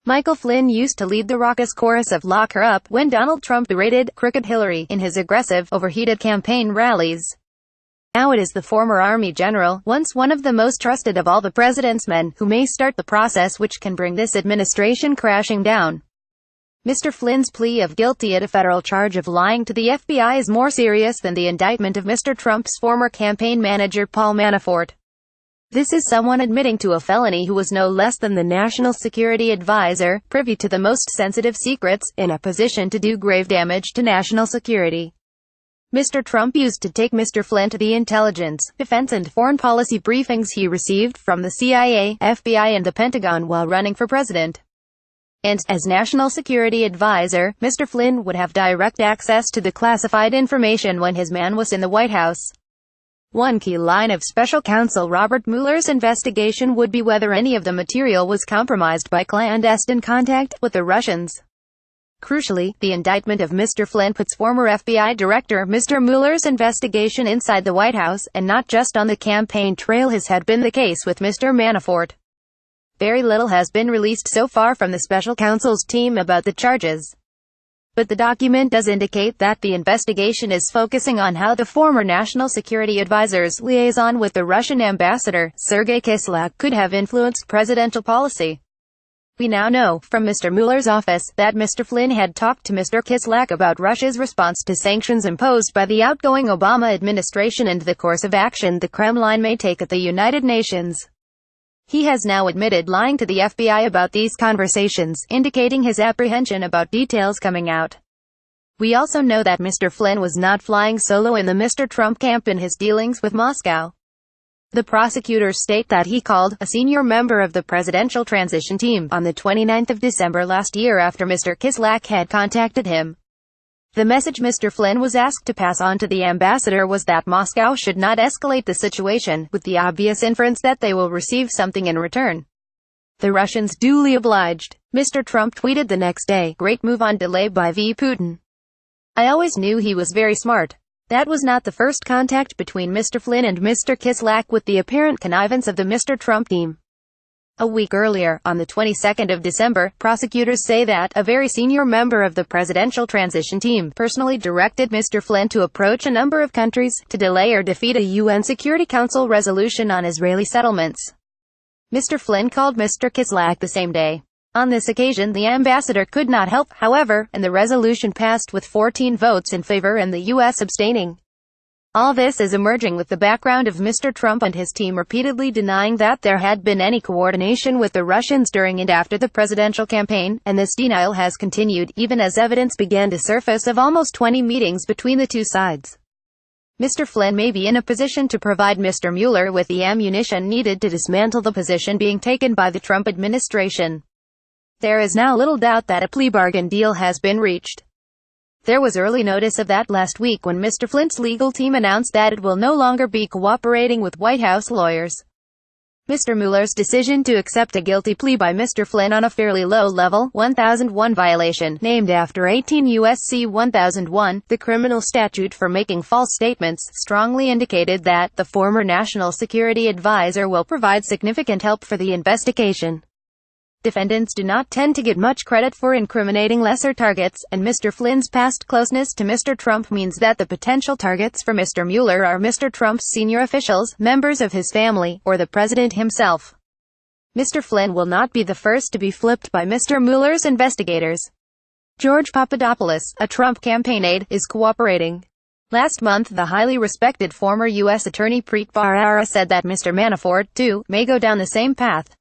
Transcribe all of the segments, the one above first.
Michael Flynn used to lead the raucous chorus of "Lock Her Up" when Donald Trump berated crooked Hillary in his aggressive, overheated campaign rallies. Now it is the former Army general, once one of the most trusted of all the president's men, who may start the process which can bring this administration crashing down. Mr. Flynn's plea of guilty at a federal charge of lying to the FBI is more serious than the indictment of Mr. Trump's former campaign manager Paul Manafort. This is someone admitting to a felony who was no less than the National Security Advisor, privy to the most sensitive secrets, in a position to do grave damage to national security. Mr. Trump used to take Mr. Flynn to the intelligence, defense and foreign policy briefings he received from the CIA, FBI and the Pentagon while running for president. And, as National Security Advisor, Mr. Flynn would have direct access to the classified information when his man was in the White House. One key line of Special Counsel Robert Mueller's investigation would be whether any of the material was compromised by clandestine contact with the Russians. Crucially, the indictment of Mr. Flynn puts former FBI Director Mr. Mueller's investigation inside the White House, and not just on the campaign trail as had been the case with Mr. Manafort. Very little has been released so far from the special counsel's team about the charges. But the document does indicate that the investigation is focusing on how the former National Security Advisor's liaison with the Russian ambassador, Sergei Kislyak, could have influenced presidential policy. We now know, from Mr. Mueller's office, that Mr. Flynn had talked to Mr. Kislyak about Russia's response to sanctions imposed by the outgoing Obama administration and the course of action the Kremlin may take at the United Nations. He has now admitted lying to the FBI about these conversations, indicating his apprehension about details coming out. We also know that Mr. Flynn was not flying solo in the Mr. Trump camp in his dealings with Moscow. The prosecutors state that he called a senior member of the presidential transition team on the 29th of December last year after Mr. Kislyak had contacted him. The message Mr. Flynn was asked to pass on to the ambassador was that Moscow should not escalate the situation, with the obvious inference that they will receive something in return. The Russians duly obliged. Mr. Trump tweeted the next day, "Great move on delay by V. Putin. I always knew he was very smart." That was not the first contact between Mr. Flynn and Mr. Kislyak with the apparent connivance of the Mr. Trump team. A week earlier, on the 22nd of December, prosecutors say that a very senior member of the presidential transition team personally directed Mr. Flynn to approach a number of countries to delay or defeat a UN Security Council resolution on Israeli settlements. Mr. Flynn called Mr. Kislyak the same day. On this occasion the ambassador could not help, however, and the resolution passed with 14 votes in favor and the U.S. abstaining. All this is emerging with the background of Mr. Trump and his team repeatedly denying that there had been any coordination with the Russians during and after the presidential campaign, and this denial has continued even as evidence began to surface of almost 20 meetings between the two sides. Mr. Flynn may be in a position to provide Mr. Mueller with the ammunition needed to dismantle the position being taken by the Trump administration. There is now little doubt that a plea bargain deal has been reached. There was early notice of that last week when Mr. Flynn's legal team announced that it will no longer be cooperating with White House lawyers. Mr. Mueller's decision to accept a guilty plea by Mr. Flynn on a fairly low-level 1001 violation, named after 18 U.S.C. 1001, the criminal statute for making false statements, strongly indicated that the former National Security Advisor will provide significant help for the investigation. Defendants do not tend to get much credit for incriminating lesser targets, and Mr. Flynn's past closeness to Mr. Trump means that the potential targets for Mr. Mueller are Mr. Trump's senior officials, members of his family, or the president himself. Mr. Flynn will not be the first to be flipped by Mr. Mueller's investigators. George Papadopoulos, a Trump campaign aide, is cooperating. Last month the highly respected former U.S. Attorney Preet Bharara said that Mr. Manafort, too, may go down the same path.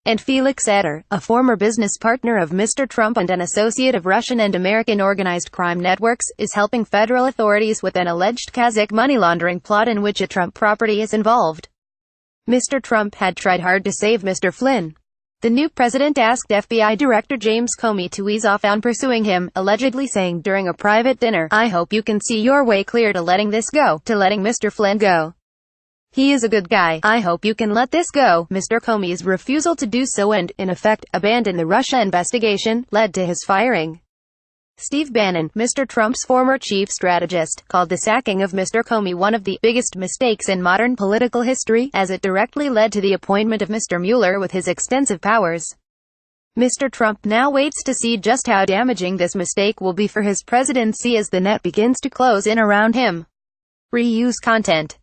And Felix Sater, a former business partner of Mr. Trump and an associate of Russian and American organized crime networks, is helping federal authorities with an alleged Kazakh money laundering plot in which a Trump property is involved. Mr. Trump had tried hard to save Mr. Flynn. The new president asked FBI Director James Comey to ease off on pursuing him, allegedly saying during a private dinner, "I hope you can see your way clear to letting this go, to letting Mr. Flynn go. He is a good guy. I hope you can let this go." Mr. Comey's refusal to do so and, in effect, abandon the Russia investigation, led to his firing. Steve Bannon, Mr. Trump's former chief strategist, called the sacking of Mr. Comey one of the biggest mistakes in modern political history, as it directly led to the appointment of Mr. Mueller with his extensive powers. Mr. Trump now waits to see just how damaging this mistake will be for his presidency as the net begins to close in around him. Reuse content.